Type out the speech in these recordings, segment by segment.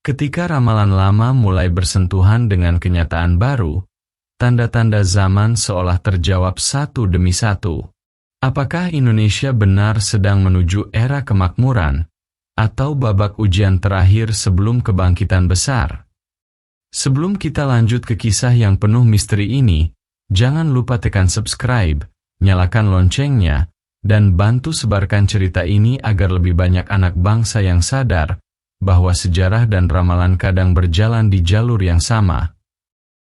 Ketika ramalan lama mulai bersentuhan dengan kenyataan baru, tanda-tanda zaman seolah terjawab satu demi satu. Apakah Indonesia benar sedang menuju era kemakmuran, atau babak ujian terakhir sebelum kebangkitan besar? Sebelum kita lanjut ke kisah yang penuh misteri ini, jangan lupa tekan subscribe, nyalakan loncengnya, dan bantu sebarkan cerita ini agar lebih banyak anak bangsa yang sadar bahwa sejarah dan ramalan kadang berjalan di jalur yang sama.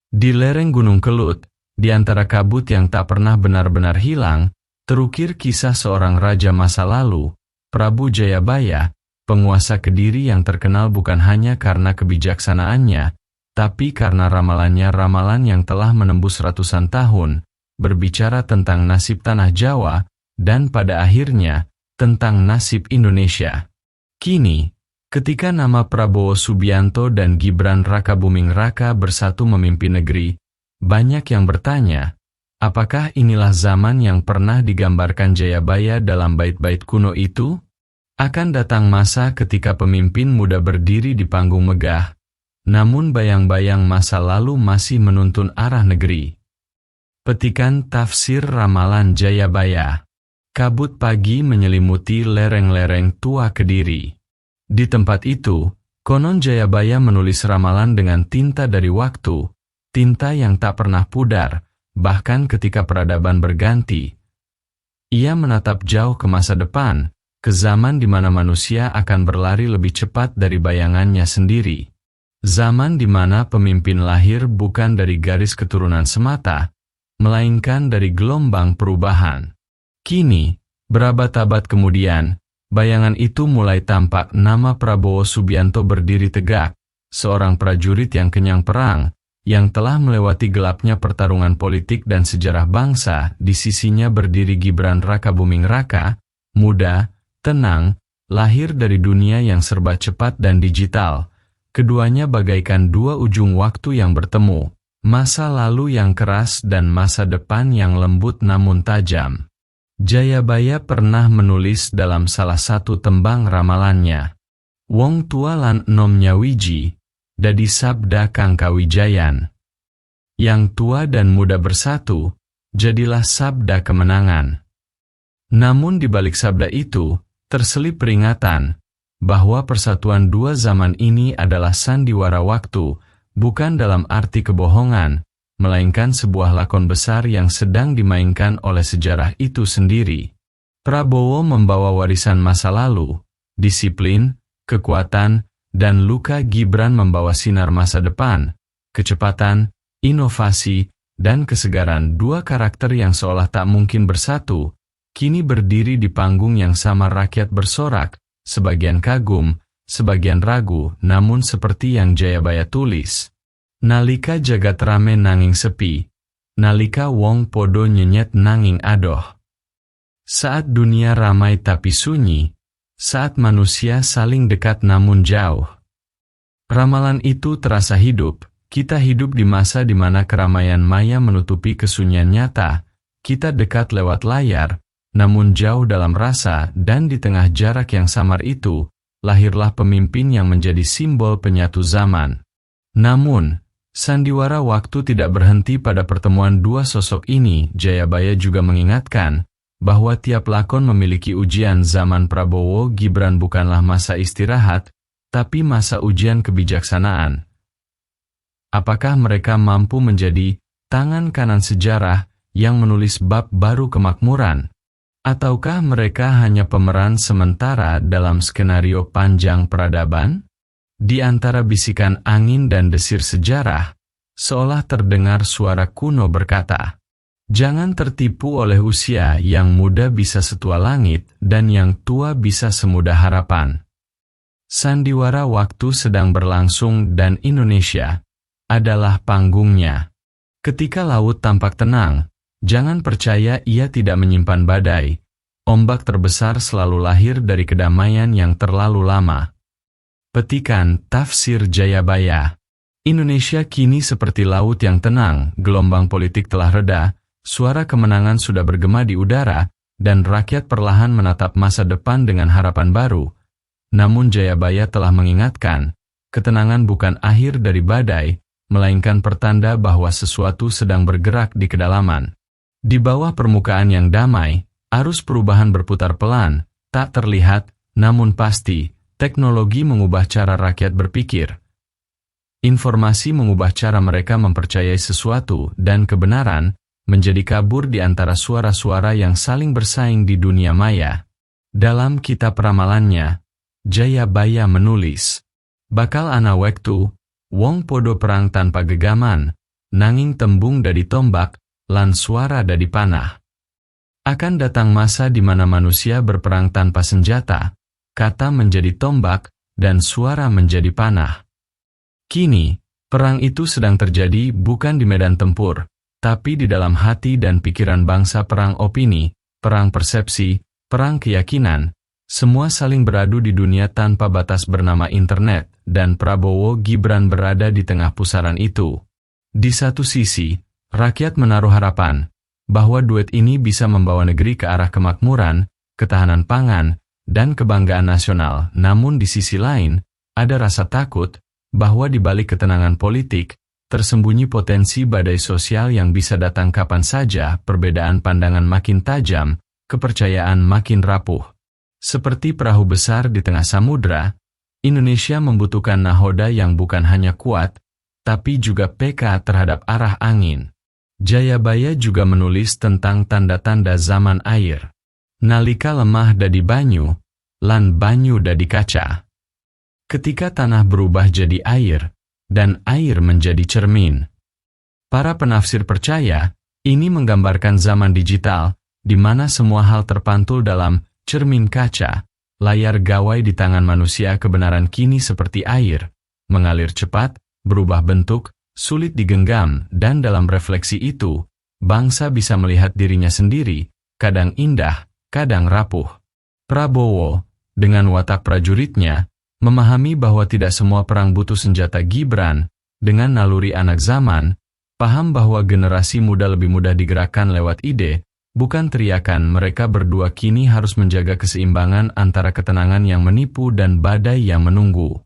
Di lereng Gunung Kelut, di antara kabut yang tak pernah benar-benar hilang, terukir kisah seorang raja masa lalu, Prabu Jayabaya, penguasa Kediri yang terkenal bukan hanya karena kebijaksanaannya, tapi karena ramalan yang telah menembus ratusan tahun, berbicara tentang nasib tanah Jawa, dan pada akhirnya, tentang nasib Indonesia. Kini, ketika nama Prabowo Subianto dan Gibran Rakabuming Raka bersatu memimpin negeri, banyak yang bertanya, apakah inilah zaman yang pernah digambarkan Jayabaya dalam bait-bait kuno itu? Akan datang masa ketika pemimpin muda berdiri di panggung megah, namun bayang-bayang masa lalu masih menuntun arah negeri. Petikan tafsir ramalan Jayabaya. Kabut pagi menyelimuti lereng-lereng tua Kediri. Di tempat itu, konon Jayabaya menulis ramalan dengan tinta dari waktu, tinta yang tak pernah pudar, bahkan ketika peradaban berganti. Ia menatap jauh ke masa depan, ke zaman di mana manusia akan berlari lebih cepat dari bayangannya sendiri. Zaman di mana pemimpin lahir bukan dari garis keturunan semata, melainkan dari gelombang perubahan. Kini, berabad-abad kemudian, bayangan itu mulai tampak. Nama Prabowo Subianto berdiri tegak, seorang prajurit yang kenyang perang, yang telah melewati gelapnya pertarungan politik dan sejarah bangsa. Di sisinya berdiri Gibran Rakabuming Raka, muda, tenang, lahir dari dunia yang serba cepat dan digital. Keduanya bagaikan dua ujung waktu yang bertemu, masa lalu yang keras dan masa depan yang lembut namun tajam. Jayabaya pernah menulis dalam salah satu tembang ramalannya, "Wong tua lan enom nyawiji, dadi sabda kang kawijayan." Yang tua dan muda bersatu, jadilah sabda kemenangan. Namun di balik sabda itu, terselip peringatan bahwa persatuan dua zaman ini adalah sandiwara waktu, bukan dalam arti kebohongan, melainkan sebuah lakon besar yang sedang dimainkan oleh sejarah itu sendiri. Prabowo membawa warisan masa lalu, disiplin, kekuatan, dan luka. Gibran membawa sinar masa depan, kecepatan, inovasi, dan kesegaran. Dua karakter yang seolah tak mungkin bersatu, kini berdiri di panggung yang sama. Rakyat bersorak, sebagian kagum, sebagian ragu, namun seperti yang Jayabaya tulis, nalika jagat rame nanging sepi, nalika wong podo nyenyet nanging adoh. Saat dunia ramai tapi sunyi, saat manusia saling dekat namun jauh. Ramalan itu terasa hidup. Kita hidup di masa di mana keramaian maya menutupi kesunyian nyata. Kita dekat lewat layar, namun jauh dalam rasa, dan di tengah jarak yang samar itu, lahirlah pemimpin yang menjadi simbol penyatu zaman. Namun, sandiwara waktu tidak berhenti pada pertemuan dua sosok ini. Jayabaya juga mengingatkan bahwa tiap lakon memiliki ujian. Zaman Prabowo Gibran bukanlah masa istirahat, tapi masa ujian kebijaksanaan. Apakah mereka mampu menjadi tangan kanan sejarah yang menulis bab baru kemakmuran? Ataukah mereka hanya pemeran sementara dalam skenario panjang peradaban? Di antara bisikan angin dan desir sejarah, seolah terdengar suara kuno berkata, "Jangan tertipu oleh usia, yang muda bisa setua langit, dan yang tua bisa semudah harapan." Sandiwara waktu sedang berlangsung dan Indonesia adalah panggungnya. Ketika laut tampak tenang, jangan percaya ia tidak menyimpan badai. Ombak terbesar selalu lahir dari kedamaian yang terlalu lama. Petikan tafsir Jayabaya. Indonesia kini seperti laut yang tenang, gelombang politik telah reda, suara kemenangan sudah bergema di udara, dan rakyat perlahan menatap masa depan dengan harapan baru. Namun Jayabaya telah mengingatkan, ketenangan bukan akhir dari badai, melainkan pertanda bahwa sesuatu sedang bergerak di kedalaman. Di bawah permukaan yang damai, arus perubahan berputar pelan, tak terlihat, namun pasti, teknologi mengubah cara rakyat berpikir. Informasi mengubah cara mereka mempercayai sesuatu dan kebenaran, menjadi kabur di antara suara-suara yang saling bersaing di dunia maya. Dalam kitab ramalannya, Jayabaya menulis, bakal ana wektu, wong podo perang tanpa gegaman, nanging tembung dadi tombak, lan suara dadi panah. Akan datang masa di mana manusia berperang tanpa senjata, kata menjadi tombak, dan suara menjadi panah. Kini, perang itu sedang terjadi bukan di medan tempur, tapi di dalam hati dan pikiran bangsa. Perang opini, perang persepsi, perang keyakinan, semua saling beradu di dunia tanpa batas bernama internet, dan Prabowo Gibran berada di tengah pusaran itu. Di satu sisi, rakyat menaruh harapan bahwa duet ini bisa membawa negeri ke arah kemakmuran, ketahanan pangan, dan kebanggaan nasional. Namun di sisi lain, ada rasa takut bahwa di balik ketenangan politik, tersembunyi potensi badai sosial yang bisa datang kapan saja. Perbedaan pandangan makin tajam, kepercayaan makin rapuh. Seperti perahu besar di tengah samudra, Indonesia membutuhkan nahoda yang bukan hanya kuat, tapi juga peka terhadap arah angin. Jayabaya juga menulis tentang tanda-tanda zaman air. Nalika lemah dadi banyu, lan banyu dadi kaca. Ketika tanah berubah jadi air, dan air menjadi cermin. Para penafsir percaya, ini menggambarkan zaman digital, di mana semua hal terpantul dalam cermin kaca, layar gawai di tangan manusia. Kebenaran kini seperti air, mengalir cepat, berubah bentuk, sulit digenggam, dan dalam refleksi itu, bangsa bisa melihat dirinya sendiri, kadang indah, kadang rapuh. Prabowo, dengan watak prajuritnya, memahami bahwa tidak semua perang butuh senjata. Gibran, dengan naluri anak zaman, paham bahwa generasi muda lebih mudah digerakkan lewat ide, bukan teriakan. Mereka berdua kini harus menjaga keseimbangan antara ketenangan yang menipu dan badai yang menunggu.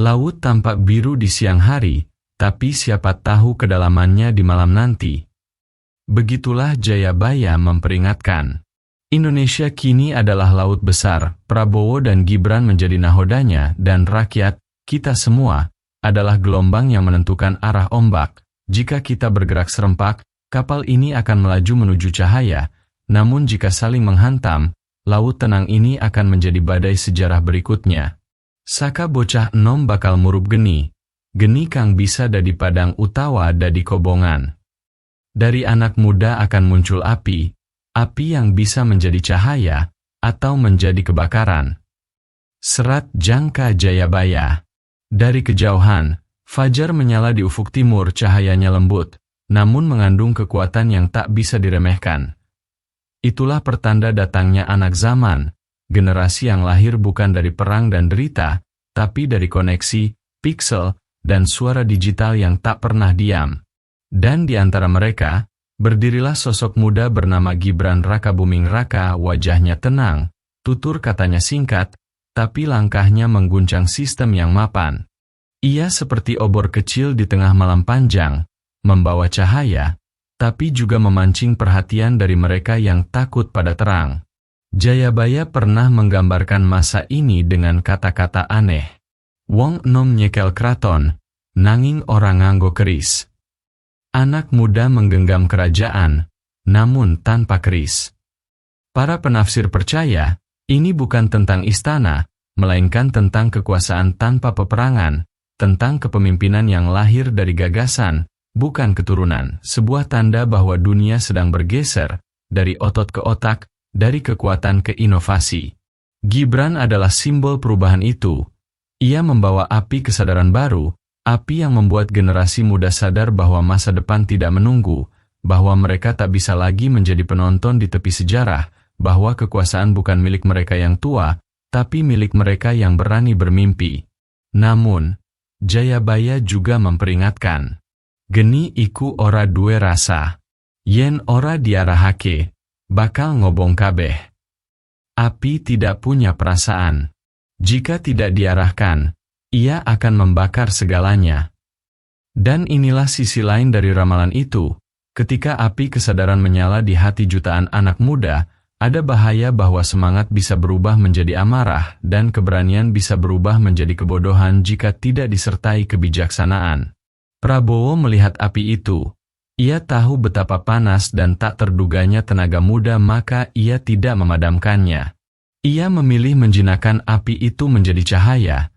Laut tampak biru di siang hari, tapi siapa tahu kedalamannya di malam nanti. Begitulah Jayabaya memperingatkan. Indonesia kini adalah laut besar. Prabowo dan Gibran menjadi nahodanya, dan rakyat, kita semua, adalah gelombang yang menentukan arah ombak. Jika kita bergerak serempak, kapal ini akan melaju menuju cahaya. Namun jika saling menghantam, laut tenang ini akan menjadi badai sejarah berikutnya. Saka bocah enom bakal murup geni. Geni kang bisa dadi padang utawa dadi kobongan. Dari anak muda akan muncul api yang bisa menjadi cahaya, atau menjadi kebakaran. Serat Jangka Jayabaya. Dari kejauhan, fajar menyala di ufuk timur. Cahayanya lembut, namun mengandung kekuatan yang tak bisa diremehkan. Itulah pertanda datangnya anak zaman, generasi yang lahir bukan dari perang dan derita, tapi dari koneksi, piksel, dan suara digital yang tak pernah diam. Dan di antara mereka, berdirilah sosok muda bernama Gibran Rakabuming Raka. Wajahnya tenang, tutur katanya singkat, tapi langkahnya mengguncang sistem yang mapan. Ia seperti obor kecil di tengah malam panjang, membawa cahaya, tapi juga memancing perhatian dari mereka yang takut pada terang. Jayabaya pernah menggambarkan masa ini dengan kata-kata aneh. Wong enom nyekel kraton, nanging orang nganggo keris. Anak muda menggenggam kerajaan, namun tanpa keris. Para penafsir percaya, ini bukan tentang istana, melainkan tentang kekuasaan tanpa peperangan, tentang kepemimpinan yang lahir dari gagasan, bukan keturunan. Sebuah tanda bahwa dunia sedang bergeser, dari otot ke otak, dari kekuatan ke inovasi. Gibran adalah simbol perubahan itu. Ia membawa api kesadaran baru, api yang membuat generasi muda sadar bahwa masa depan tidak menunggu, bahwa mereka tak bisa lagi menjadi penonton di tepi sejarah, bahwa kekuasaan bukan milik mereka yang tua, tapi milik mereka yang berani bermimpi. Namun, Jayabaya juga memperingatkan, geni iku ora duwe rasa. Yen ora diarahake, bakal ngobong kabeh. Api tidak punya perasaan. Jika tidak diarahkan, ia akan membakar segalanya. Dan inilah sisi lain dari ramalan itu. Ketika api kesadaran menyala di hati jutaan anak muda, ada bahaya bahwa semangat bisa berubah menjadi amarah dan keberanian bisa berubah menjadi kebodohan jika tidak disertai kebijaksanaan. Prabowo melihat api itu. Ia tahu betapa panas dan tak terduganya tenaga muda, maka ia tidak memadamkannya. Ia memilih menjinakkan api itu menjadi cahaya.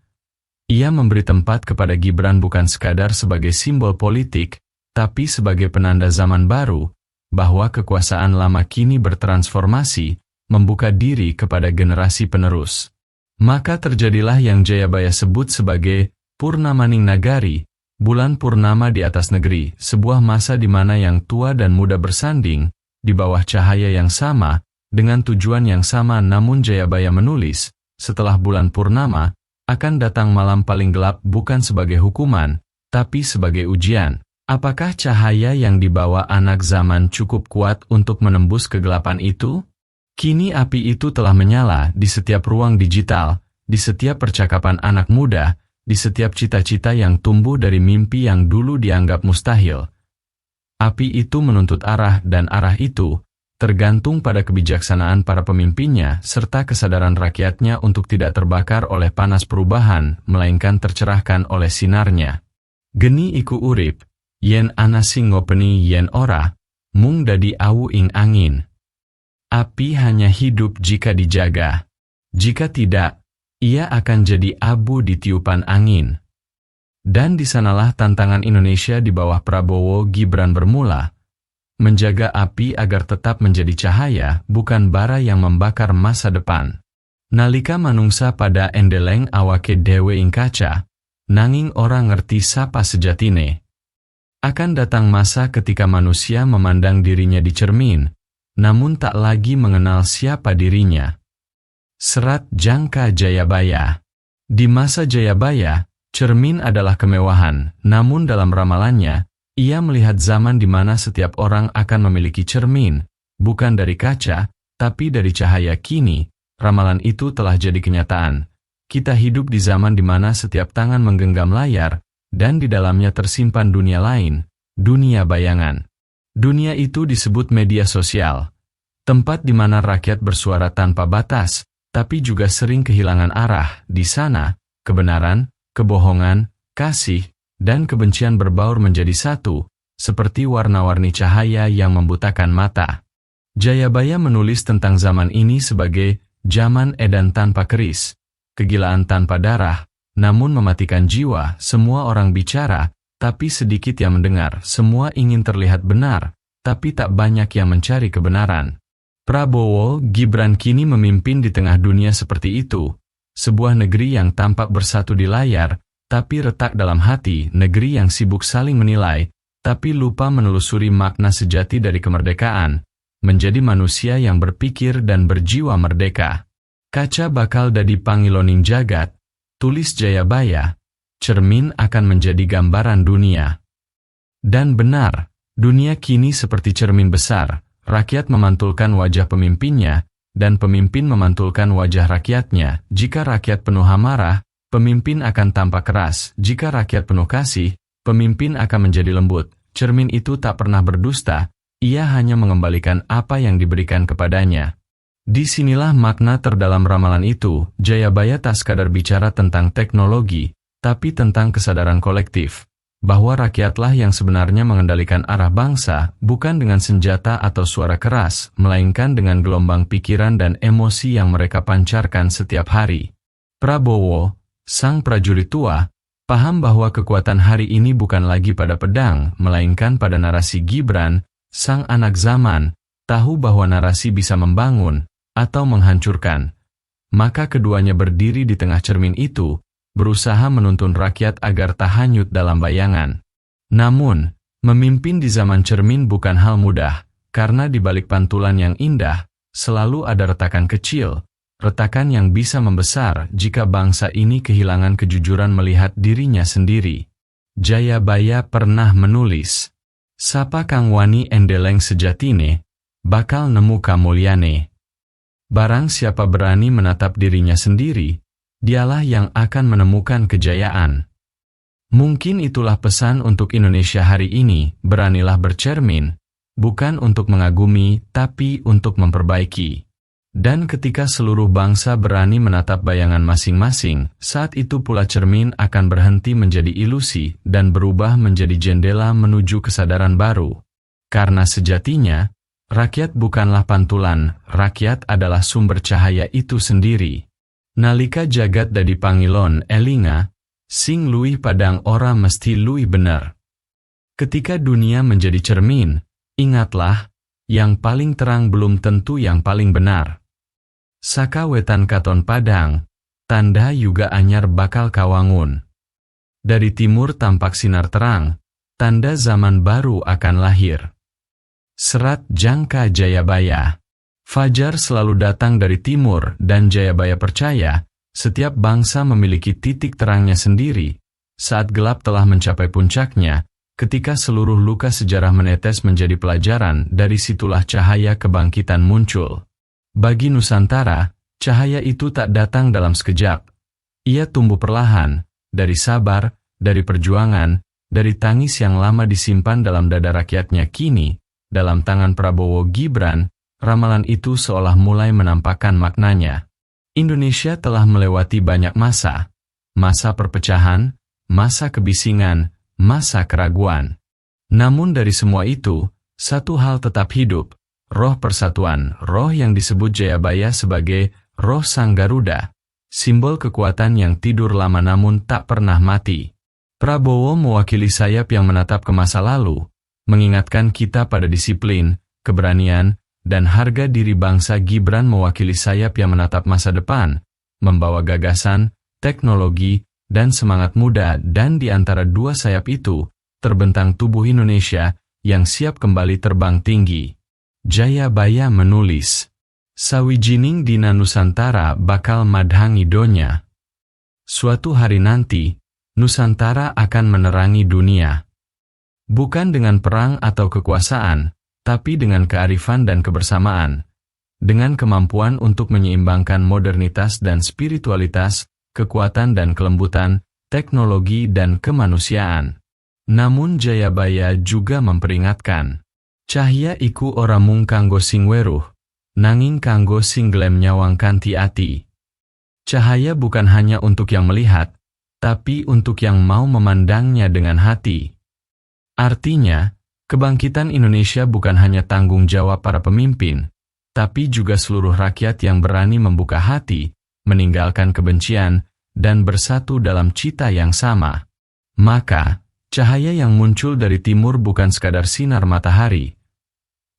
Ia memberi tempat kepada Gibran bukan sekadar sebagai simbol politik, tapi sebagai penanda zaman baru, bahwa kekuasaan lama kini bertransformasi, membuka diri kepada generasi penerus. Maka terjadilah yang Jayabaya sebut sebagai Purnamaning Nagari, bulan purnama di atas negeri, sebuah masa di mana yang tua dan muda bersanding, di bawah cahaya yang sama, dengan tujuan yang sama. Namun Jayabaya menulis, setelah bulan purnama, akan datang malam paling gelap bukan sebagai hukuman, tapi sebagai ujian. Apakah cahaya yang dibawa anak zaman cukup kuat untuk menembus kegelapan itu? Kini api itu telah menyala di setiap ruang digital, di setiap percakapan anak muda, di setiap cita-cita yang tumbuh dari mimpi yang dulu dianggap mustahil. Api itu menuntut arah, dan arah itu tergantung pada kebijaksanaan para pemimpinnya serta kesadaran rakyatnya untuk tidak terbakar oleh panas perubahan, melainkan tercerahkan oleh sinarnya. Geni iku urip, yen ana sing ngopeni yen ora, mung dadi awu ing angin. Api hanya hidup jika dijaga. Jika tidak, ia akan jadi abu di tiupan angin. Dan di sanalah tantangan Indonesia di bawah Prabowo Gibran bermula. Menjaga api agar tetap menjadi cahaya, bukan bara yang membakar masa depan. Nalika manungsa pada endeleng awake dewe ing kaca, nanging orang ngerti sapa sejatine. Akan datang masa ketika manusia memandang dirinya di cermin, namun tak lagi mengenal siapa dirinya. Serat Jangka Jayabaya. Di masa Jayabaya, cermin adalah kemewahan, namun dalam ramalannya, ia melihat zaman di mana setiap orang akan memiliki cermin, bukan dari kaca, tapi dari cahaya. Kini, ramalan itu telah jadi kenyataan. Kita hidup di zaman di mana setiap tangan menggenggam layar, dan di dalamnya tersimpan dunia lain, dunia bayangan. Dunia itu disebut media sosial, tempat di mana rakyat bersuara tanpa batas, tapi juga sering kehilangan arah. Di sana, kebenaran, kebohongan, kasih, dan kebencian berbaur menjadi satu, seperti warna-warni cahaya yang membutakan mata. Jayabaya menulis tentang zaman ini sebagai zaman edan tanpa keris, kegilaan tanpa darah, namun mematikan jiwa. Semua orang bicara, tapi sedikit yang mendengar. Semua ingin terlihat benar, tapi tak banyak yang mencari kebenaran. Prabowo Gibran kini memimpin di tengah dunia seperti itu, sebuah negeri yang tampak bersatu di layar, tapi retak dalam hati, negeri yang sibuk saling menilai, tapi lupa menelusuri makna sejati dari kemerdekaan, menjadi manusia yang berpikir dan berjiwa merdeka. Kaca bakal dadi pangiloning jagat, tulis Jayabaya, cermin akan menjadi gambaran dunia. Dan benar, dunia kini seperti cermin besar. Rakyat memantulkan wajah pemimpinnya, dan pemimpin memantulkan wajah rakyatnya. Jika rakyat penuh amarah, pemimpin akan tampak keras. Jika rakyat penuh kasih, pemimpin akan menjadi lembut. Cermin itu tak pernah berdusta, ia hanya mengembalikan apa yang diberikan kepadanya. Disinilah makna terdalam ramalan itu. Jayabaya tak sekadar bicara tentang teknologi, tapi tentang kesadaran kolektif. Bahwa rakyatlah yang sebenarnya mengendalikan arah bangsa, bukan dengan senjata atau suara keras, melainkan dengan gelombang pikiran dan emosi yang mereka pancarkan setiap hari. Prabowo, sang prajurit tua, paham bahwa kekuatan hari ini bukan lagi pada pedang, melainkan pada narasi. Gibran, sang anak zaman, tahu bahwa narasi bisa membangun atau menghancurkan. Maka keduanya berdiri di tengah cermin itu, berusaha menuntun rakyat agar tak hanyut dalam bayangan. Namun, memimpin di zaman cermin bukan hal mudah, karena di balik pantulan yang indah, selalu ada retakan kecil, retakan yang bisa membesar jika bangsa ini kehilangan kejujuran melihat dirinya sendiri. Jayabaya pernah menulis, "Sapa kang wani endeleng sejatine, bakal nemu kamulyane." Barang siapa berani menatap dirinya sendiri, Dialah yang akan menemukan kejayaan. Mungkin itulah pesan untuk Indonesia hari ini, beranilah bercermin, bukan untuk mengagumi, tapi untuk memperbaiki. Dan ketika seluruh bangsa berani menatap bayangan masing-masing, saat itu pula cermin akan berhenti menjadi ilusi dan berubah menjadi jendela menuju kesadaran baru. Karena sejatinya, rakyat bukanlah pantulan, rakyat adalah sumber cahaya itu sendiri. Nalika jagat dadi pangilon elinga, sing luwih padang ora mesti luwih bener. Ketika dunia menjadi cermin, ingatlah, yang paling terang belum tentu yang paling benar. Saka wetan katon padang, tanda juga anyar bakal kawangun. Dari timur tampak sinar terang, tanda zaman baru akan lahir. Serat Jangka Jayabaya. Fajar selalu datang dari timur dan Jayabaya percaya, setiap bangsa memiliki titik terangnya sendiri. Saat gelap telah mencapai puncaknya, ketika seluruh luka sejarah menetes menjadi pelajaran, dari situlah cahaya kebangkitan muncul. Bagi Nusantara, cahaya itu tak datang dalam sekejap. Ia tumbuh perlahan, dari sabar, dari perjuangan, dari tangis yang lama disimpan dalam dada rakyatnya kini, dalam tangan Prabowo Gibran, ramalan itu seolah mulai menampakkan maknanya. Indonesia telah melewati banyak masa perpecahan, masa kebisingan, masa keraguan. Namun dari semua itu, satu hal tetap hidup, roh persatuan, roh yang disebut Jayabaya sebagai roh Sang Garuda, simbol kekuatan yang tidur lama namun tak pernah mati. Prabowo mewakili sayap yang menatap ke masa lalu, mengingatkan kita pada disiplin, keberanian, dan harga diri bangsa. Gibran mewakili sayap yang menatap masa depan, membawa gagasan, teknologi, dan semangat muda, dan di antara dua sayap itu, terbentang tubuh Indonesia yang siap kembali terbang tinggi. Jayabaya menulis, sawijining dina Nusantara bakal madhangi donya. Suatu hari nanti, Nusantara akan menerangi dunia. Bukan dengan perang atau kekuasaan, tapi dengan kearifan dan kebersamaan. Dengan kemampuan untuk menyeimbangkan modernitas dan spiritualitas, kekuatan dan kelembutan, teknologi dan kemanusiaan. Namun Jayabaya juga memperingatkan, cahya iku ora mung kanggo sing weruh, nanging kanggo sing glem nyawang kanthi ati. Cahaya bukan hanya untuk yang melihat, tapi untuk yang mau memandangnya dengan hati. Artinya, kebangkitan Indonesia bukan hanya tanggung jawab para pemimpin, tapi juga seluruh rakyat yang berani membuka hati, meninggalkan kebencian, dan bersatu dalam cita yang sama. Maka, cahaya yang muncul dari timur bukan sekadar sinar matahari.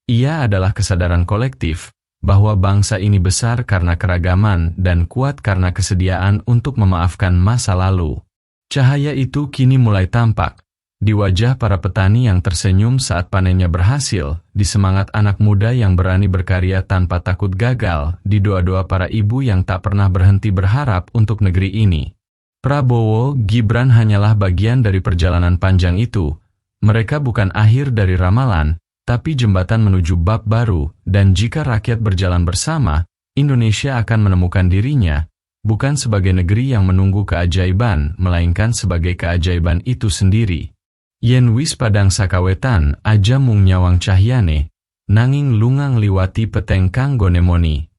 Ia adalah kesadaran kolektif, bahwa bangsa ini besar karena keragaman dan kuat karena kesediaan untuk memaafkan masa lalu. Cahaya itu kini mulai tampak, di wajah para petani yang tersenyum saat panennya berhasil, di semangat anak muda yang berani berkarya tanpa takut gagal, di doa-doa para ibu yang tak pernah berhenti berharap untuk negeri ini. Prabowo Gibran hanyalah bagian dari perjalanan panjang itu. Mereka bukan akhir dari ramalan, tapi jembatan menuju bab baru, dan jika rakyat berjalan bersama, Indonesia akan menemukan dirinya, bukan sebagai negeri yang menunggu keajaiban, melainkan sebagai keajaiban itu sendiri. Yen wis padang sakawetan, aja mung nyawang cahyane, nanging lungang liwati peteng kanggo nemoni.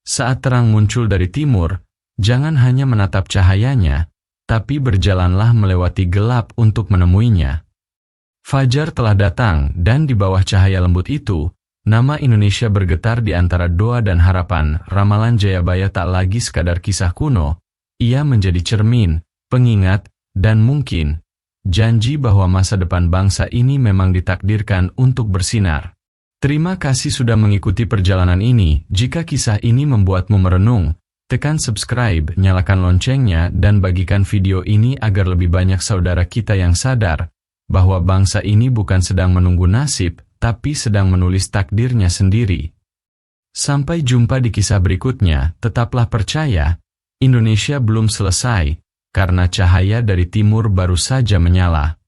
Saat terang muncul dari timur, jangan hanya menatap cahayanya, tapi berjalanlah melewati gelap untuk menemuinya. Fajar telah datang, dan di bawah cahaya lembut itu, nama Indonesia bergetar di antara doa dan harapan. Ramalan Jayabaya tak lagi sekadar kisah kuno, ia menjadi cermin, pengingat, dan mungkin janji bahwa masa depan bangsa ini memang ditakdirkan untuk bersinar. Terima kasih sudah mengikuti perjalanan ini. Jika kisah ini membuatmu merenung, tekan subscribe, nyalakan loncengnya, dan bagikan video ini agar lebih banyak saudara kita yang sadar bahwa bangsa ini bukan sedang menunggu nasib, tapi sedang menulis takdirnya sendiri. Sampai jumpa di kisah berikutnya. Tetaplah percaya, Indonesia belum selesai, karena cahaya dari timur baru saja menyala.